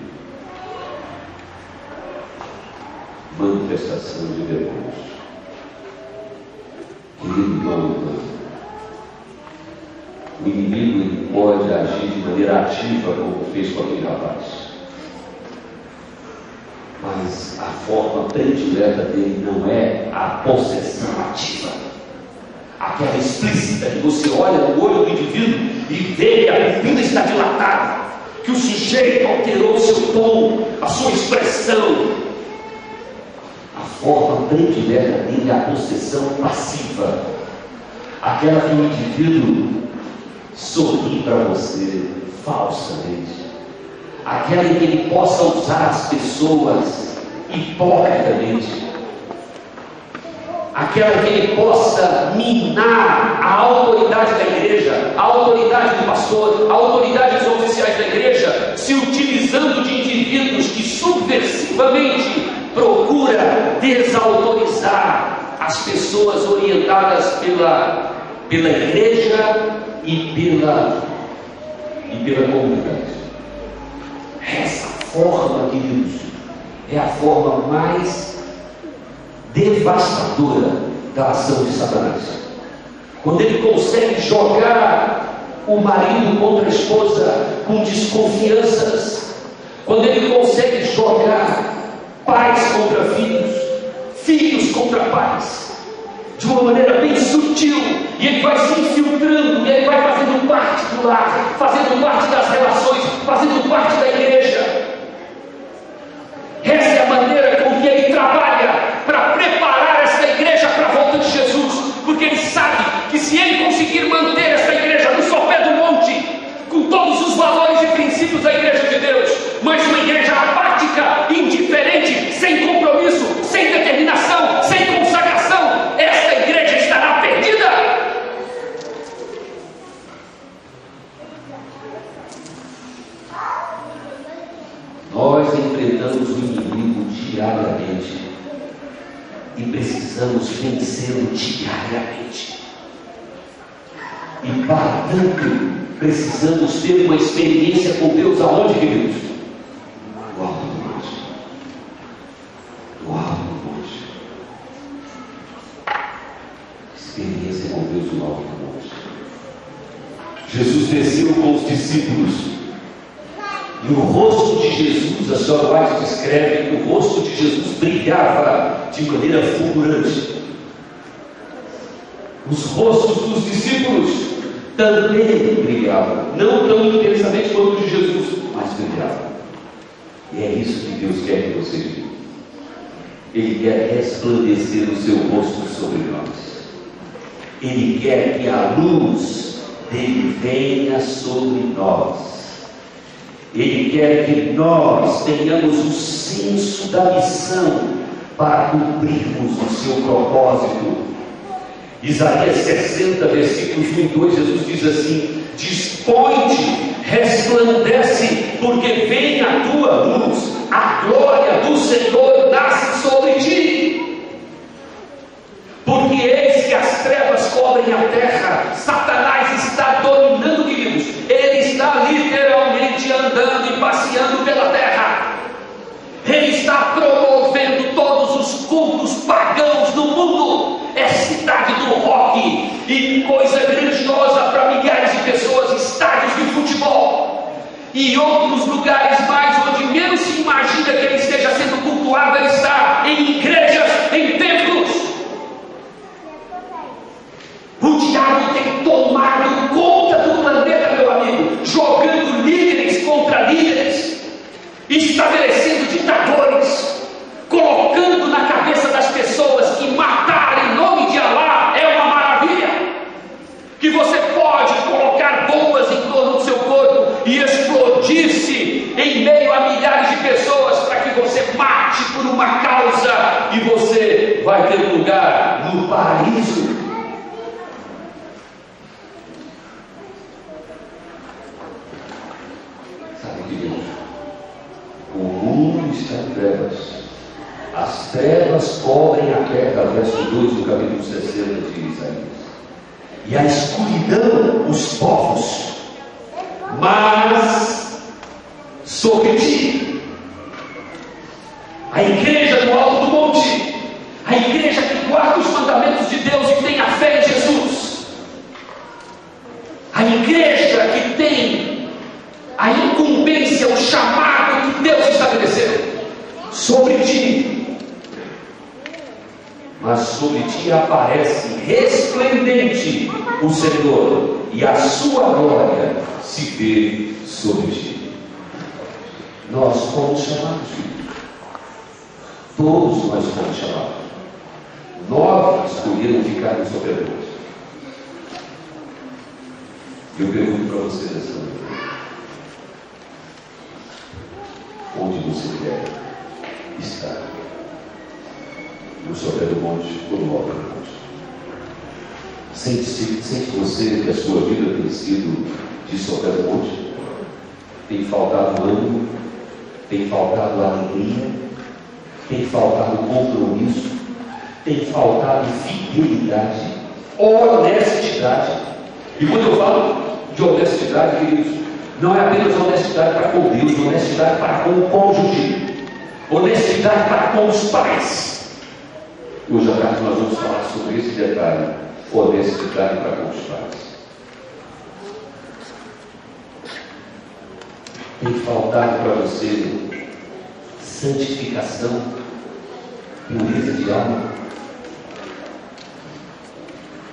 Manifestação de demônios. Querido irmão, o inimigo ele pode agir de maneira ativa como fez com aquele rapaz. Mas a forma predileta dele não é a possessão ativa. Aquela explícita que você olha no olho do indivíduo e vê que a pupila está dilatada, que o sujeito alterou o seu tom, a sua expressão. A forma predileta dele é a possessão passiva. Aquela que o indivíduo sorri para você falsamente. Aquela em que ele possa usar as pessoas hipocritamente. Aquela em que ele possa minar a autoridade da igreja, a autoridade do pastor, a autoridade dos oficiais da igreja, se utilizando de indivíduos que subversivamente procura desautorizar as pessoas orientadas pela igreja e pela comunidade. Essa forma, queridos, é a forma mais devastadora da ação de Satanás. Quando ele consegue jogar o marido contra a esposa com desconfianças, quando ele consegue jogar pais contra filhos, filhos contra pais, de uma maneira bem sutil, e ele vai se infiltrando, e ele vai fazendo parte do lar, fazendo parte das relações, fazendo parte da igreja. Essa é a maneira com que ele trabalha para preparar esta igreja para a volta de Jesus, porque ele sabe que se ele conseguir manter esta igreja no sopé do monte, com todos os valores e princípios da igreja de Deus, mas uma igreja apática, indiferente, sem compromisso, sem determinação, sem consagração, esta igreja estará perdida. Nós enfrentamos o inimigo diariamente e precisamos vencê-lo diariamente. E para tanto, precisamos ter uma experiência com Deus aonde, queridos? No alto do monte. No alto do monte. Experiência com Deus no alto do monte. Jesus desceu com os discípulos. E o rosto de Jesus, a senhora White descreve que o rosto de Jesus brilhava de maneira fulgurante. Os rostos dos discípulos também brilhavam, não tão intensamente quanto o de Jesus, mas brilhavam. E é isso que Deus quer que você viva. Ele quer resplandecer o seu rosto sobre nós. Ele quer que a luz dele venha sobre nós. Ele quer que nós tenhamos o senso da missão para cumprirmos o seu propósito. Isaías 60, versículos 1 e 2, Jesus diz assim: dispõe-te, resplandece, porque vem a tua luz, a glória do Senhor nasce sobre ti. Porque eis que as trevas cobrem a terra, Satanás está dominando, queridos, ele está literalmente andando e passeando pela terra, ele está promovendo todos os cultos pagãos do mundo, é cidade do rock e coisa grandiosa para milhares de pessoas, estádios de futebol, E em outros lugares mais, onde menos se imagina que ele esteja sendo cultuado, ele está em igrejas, em templos. O diabo tem tomado conta do planeta, meu amigo, jogando líderes contra líderes, estabelecendo ditadores, colocando na cabeça das pessoas que matar em nome de Alá é uma maravilha, que você pode colocar bombas em torno do seu corpo e explodir-se em meio a milhares de pessoas para que você mate por uma causa e você vai ter lugar no paraíso. Sabe, querido, o mundo está em trevas. As trevas cobrem a terra, verso 2 do capítulo 60 de Isaías. E a escuridão os povos, mas sobre ti, a igreja do alto do monte, a igreja que guarda os mandamentos de Deus e tem a fé em Jesus, a igreja que tem a incumbência, o chamado que Deus estabeleceu sobre ti. Mas sobre ti aparece resplendente o Senhor, e a sua glória se vê sobre ti. Nós fomos chamados, filhos. Todos nós fomos chamados. 9 escolheram ficar no superior. Eu pergunto para você nessa noite: onde você quer estar? No sopé do monte ou no alto do monte? Sente você que a sua vida tem sido de sopé do monte? Tem faltado ânimo? Tem faltado alegria? Tem faltado compromisso? Tem faltado fidelidade? Honestidade? E quando eu falo de honestidade, queridos, não é apenas honestidade para com Deus, honestidade para com o cônjuge, honestidade para com os pais. Hoje à tarde nós vamos falar sobre esse detalhe, honestidade para com os pais. Tem faltado para você santificação, pureza de alma?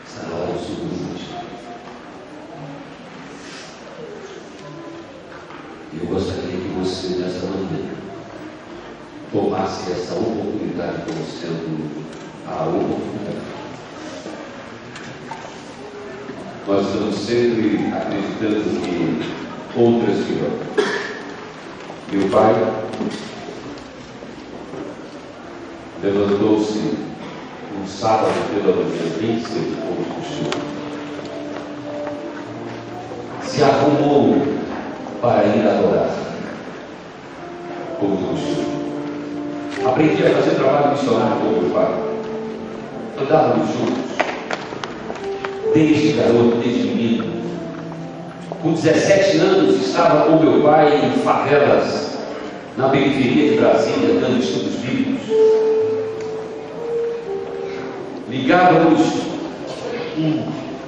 Está na hora do seu conjunto. Eu gostaria que você, nessa manhã, tomasse essa oportunidade como sendo a oportunidade. Nós estamos sempre acreditando que outras virão. Meu pai levantou-se um sábado pela manhã, bem cedo, como costume. Se arrumou para ir adorar, como costume. Aprendi a fazer trabalho missionário com meu pai. Andávamos juntos, desde garoto, desde menino. Com 17 anos, estava com meu pai em favelas, na periferia de Brasília, dando estudos bíblicos. Ligávamos um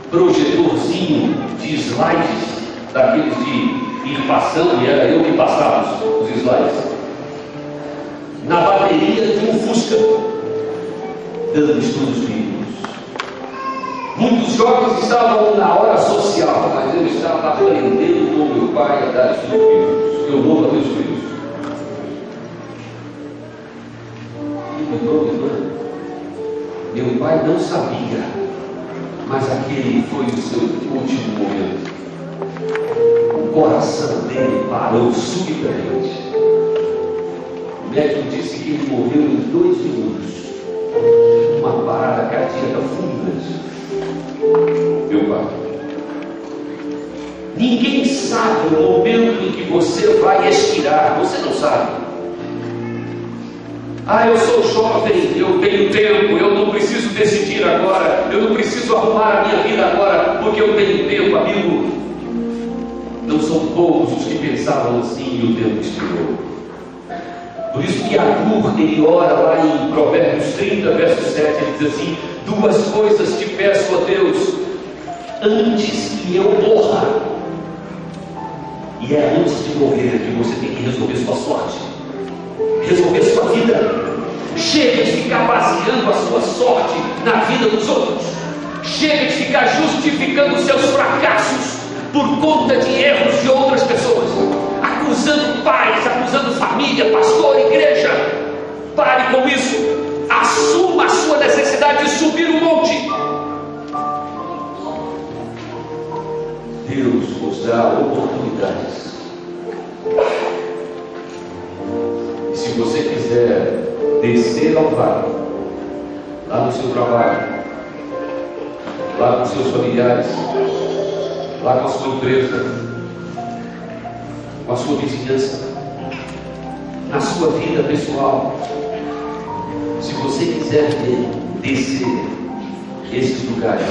projetorzinho de slides, daqueles de ir passando, e era eu que passava os slides, na bateria de um Fusca, dando estudos bíblicos. Muitos jovens estavam na hora social, mas eu estava aprendendo com meu pai a dar estudos bíblicos. Eu louvo a Deus por isso. Meu pai não sabia, mas aquele foi o seu último momento. O coração dele parou subitamente. O médico disse que ele morreu em 2 minutos. Uma parada cardíaca fulminante. Meu pai. Ninguém sabe o momento em que você vai expirar. Você não sabe. Ah, eu sou jovem, eu tenho tempo, eu não preciso decidir agora, eu não preciso arrumar a minha vida agora, porque eu tenho tempo, amigo. Não são poucos os que pensavam assim e o tempo expirou. Por isso que Agur, ele ora lá em Provérbios 30, verso 7, ele diz assim: 2 coisas te peço, ó Deus, antes que eu morra, E é antes de morrer que você tem que resolver sua sorte, resolver sua vida. Chega de ficar baseando a sua sorte na vida dos outros. Chega de ficar justificando seus fracassos por conta de erros de outras pessoas, acusando pais, acusando família, pastor, igreja. Pare com isso. Assuma a sua necessidade de subir o monte. Deus nos dá oportunidades. E se você quiser descer ao vale, lá no seu trabalho, lá com seus familiares, lá com a sua empresa, com a sua vizinhança, na sua vida pessoal, se você quiser descer esses lugares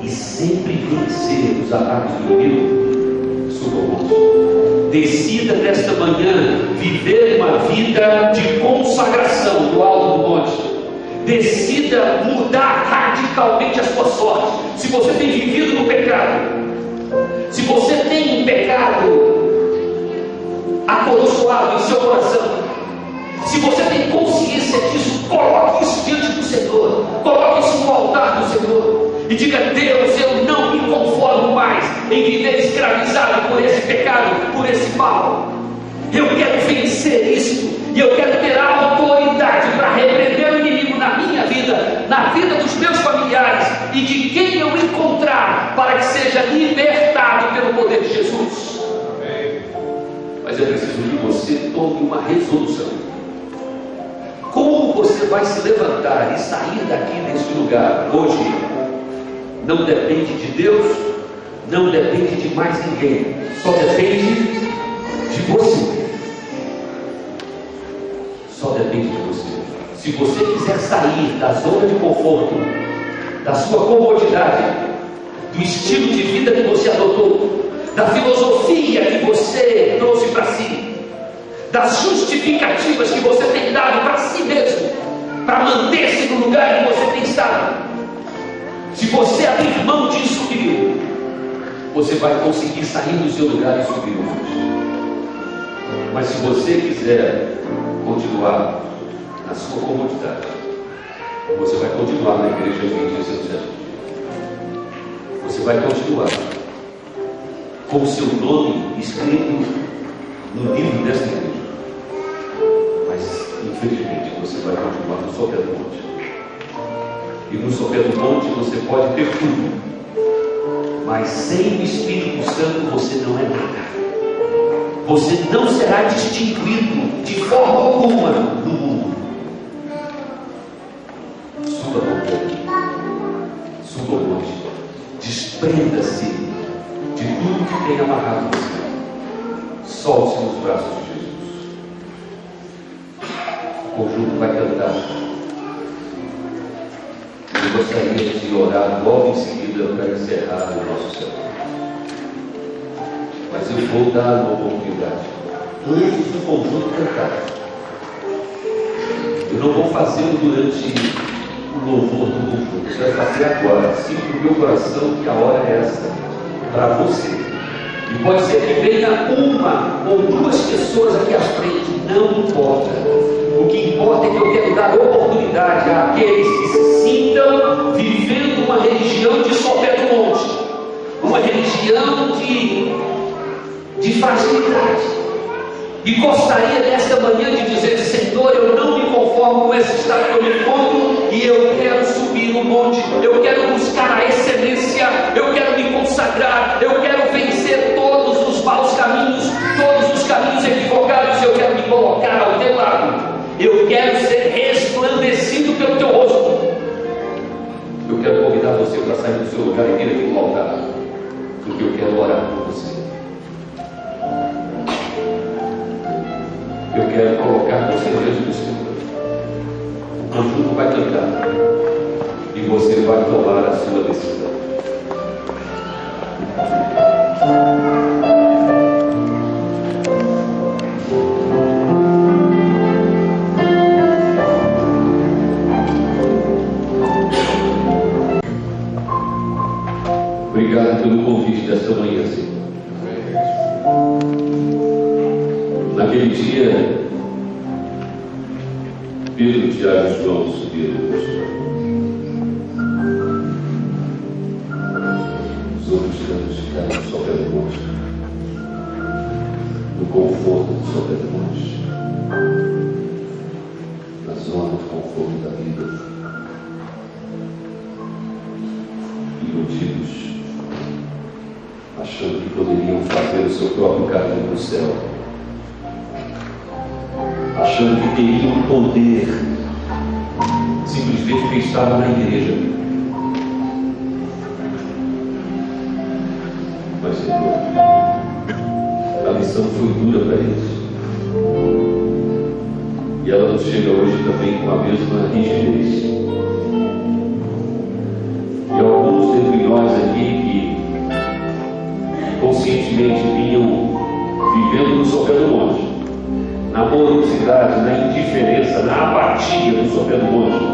e sempre vencer os ataques do inimigo, suba o monte. Decida nesta manhã viver uma vida de consagração no alto do monte. Decida mudar radicalmente a sua sorte. Se você tem vivido no pecado, se você tem um pecado acoroçoado em seu coração, se você tem consciência disso, coloque isso diante do Senhor, coloque isso no altar do Senhor e diga: Deus, eu não me conformo mais em viver escravizado por esse pecado, por esse mal. Eu quero vencer isso e eu quero ter a autoridade para repreender o inimigo na minha vida, na vida dos meus familiares e de quem eu encontrar, para que seja libertado pelo poder de Jesus. Mas é preciso que você tome uma resolução. Como você vai se levantar e sair daqui desse lugar hoje não depende de Deus, não depende de mais ninguém, só depende de você. Só depende de você. Se você quiser sair da zona de conforto, da sua comodidade, do estilo de vida que você adotou, da filosofia que você trouxe para si, das justificativas que você tem dado para si mesmo, para manter-se no lugar que você tem estado, se você abrir mão disso, querido, você vai conseguir sair do seu lugar e subir o monte. Mas se você quiser continuar na sua comodidade, você vai continuar na igreja adventista do sétimo dia. Você vai continuar com o seu nome escrito no livro desta igreja. Mas, infelizmente, você vai continuar no sopé do monte. E no sopé do monte você pode ter tudo, mas sem o Espírito Santo você não é nada. Você não será distinguido de forma alguma no mundo. Suba a montanha, suba o monte, desprenda-se de tudo que tem amarrado você. Solte-se nos braços de Jesus. O conjunto vai cantar. Eu gostaria de orar logo em seguida para encerrar o nosso sermão. Mas eu vou dar uma oportunidade antes do conjunto cantar. Eu não vou fazê-lo durante o louvor do conjunto. Isso vai fazer agora. Sinto no meu coração que a hora é essa para você. E pode ser que venha uma ou duas pessoas aqui à frente, não importa. O que importa é que eu quero dar oportunidade àqueles que se sintam vivendo uma religião de sopé do monte, uma religião de fragilidade, e gostaria nesta manhã de dizer: Senhor, eu não me conformo com esse estado que eu me encontro e eu quero subir o monte, eu quero buscar a excelência, eu quero me consagrar, eu quero vencer todos os maus caminhos, todos os caminhos equivocados, eu quero me colocar ao teu lado, eu quero ser resplandecido pelo teu rosto. Eu quero convidar você para sair do seu lugar e vir aqui no altar, porque eu quero orar por você. Eu quero colocar você diante do Senhor. O conjunto vai cantar e você vai tomar a sua decisão. Obrigado pelo convite desta manhã, Senhor. Naquele dia, Pedro, Tiago e João subiram ao monte. Os outros tantos ficaram no sopé do monte, no conforto do sopé do monte, na zona de conforto da vida, iludidos, achando que poderiam fazer o seu próprio caminho para o céu, achando que teriam poder, simplesmente porque estavam na igreja. Mas, Senhor, a lição foi dura para eles, e ela nos chega hoje também com a mesma rigidez. E alguns dentre nós aqui que conscientemente vinham vivendo no sopé do monte, na morosidade, na indiferença, na apatia do sopé do monte,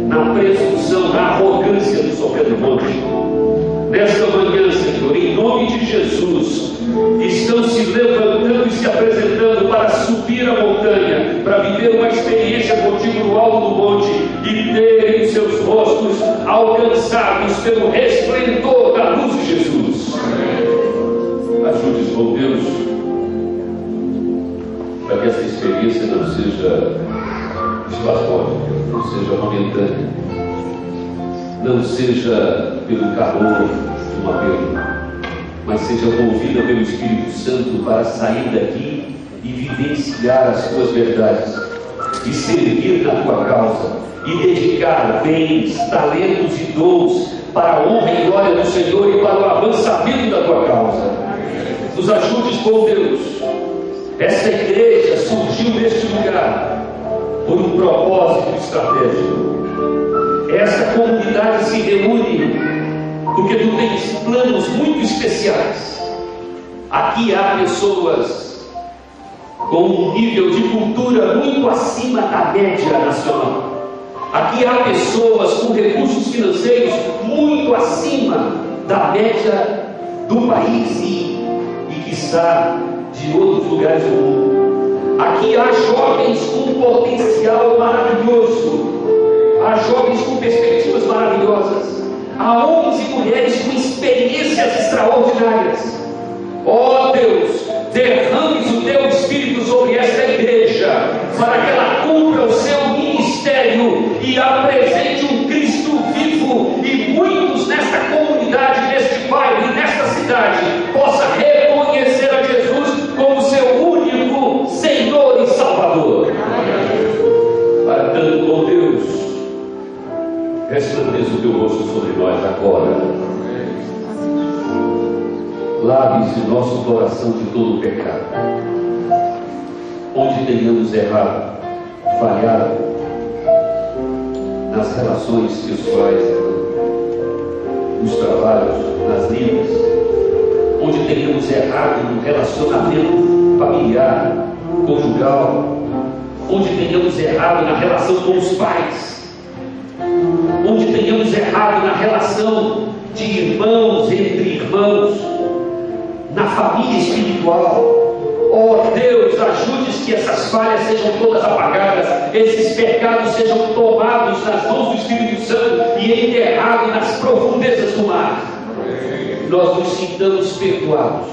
na presunção, na arrogância do sopé do monte, nesta manhã, Senhor, em nome de Jesus, estão se levantando e se apresentando para subir a montanha, para viver uma experiência contigo no alto do monte e terem os seus rostos alcançados pelo resplendor da luz de Jesus. Ajude-os, bom Deus, para que essa experiência não seja espasmódica, não seja momentânea, não seja pelo calor de uma perda, mas seja movida pelo Espírito Santo para sair daqui e vivenciar as tuas verdades, e servir na tua causa, e dedicar bens, talentos e dons para a honra e glória do Senhor e para o avançamento da tua causa. Nos ajudes, bom Deus. Essa igreja surgiu neste lugar por um propósito estratégico. Essa comunidade se reúne porque tu tens planos muito especiais. Aqui há pessoas com um nível de cultura muito acima da média nacional. Aqui há pessoas com recursos financeiros muito acima da média do país e quiçá de outros lugares do mundo. Aqui há jovens com potencial maravilhoso, há jovens com perspectivas maravilhosas, há homens e mulheres com experiências extraordinárias. Ó Deus, derrames o teu Espírito sobre esta igreja, para que ela cumpra o seu ministério e apresente um Cristo vivo, e muitos nesta comunidade, neste bairro e nesta cidade possam reconhecer a Jesus como seu único Senhor e Salvador. Para tanto, ó Deus, resplandeça o teu rosto sobre nós agora. Lave-se nosso coração de todo o pecado, onde tenhamos errado, falhado nas relações pessoais, nos trabalhos, nas lides, onde tenhamos errado no relacionamento familiar, conjugal, onde tenhamos errado na relação com os pais, onde tenhamos errado na relação de irmãos entre irmãos, na família espiritual. Ó Deus, ajude-nos que essas falhas sejam todas apagadas, esses pecados sejam tomados nas mãos do Espírito Santo e enterrados nas profundezas do mar. Nós nos sintamos perdoados,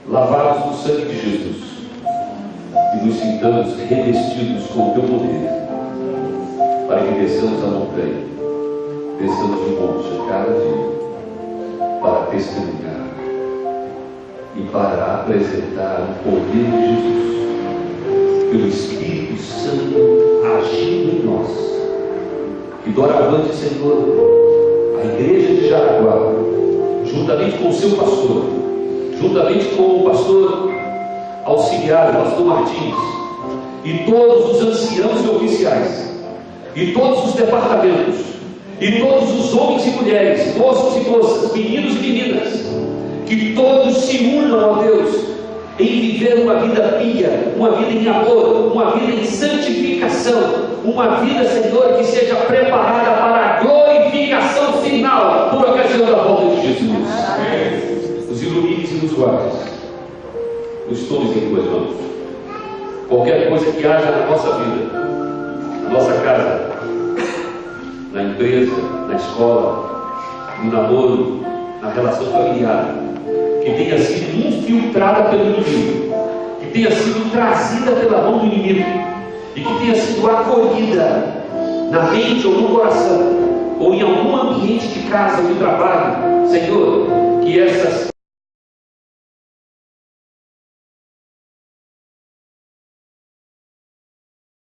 lavados no sangue de Jesus, e nos sintamos revestidos com o teu poder, para que desçamos a montanha, desçamos o monte a cada dia, para testemunhar e para apresentar o poder de Jesus, pelo Espírito Santo agindo em nós. Que doravante, Senhor, a igreja de Jaraguá, juntamente com o seu pastor, juntamente com o pastor auxiliar, o pastor Martins, e todos os anciãos e oficiais, e todos os departamentos, e todos os homens e mulheres, moços e moças, meninos e meninas, que todos se unam, ó Deus, em viver uma vida pia, uma vida em amor, uma vida em santificação, uma vida, Senhor, que seja preparada para a glorificação final por ocasião da volta de Jesus. Os ilumines e nos guardes, nos tomes em tuas mãos, qualquer coisa que haja na nossa vida, na nossa casa, na empresa, na escola, no namoro, na relação familiar, que tenha sido infiltrada pelo inimigo, que tenha sido trazida pela mão do inimigo, e que tenha sido acolhida na mente ou no coração, ou em algum ambiente de casa ou de trabalho, Senhor, que essas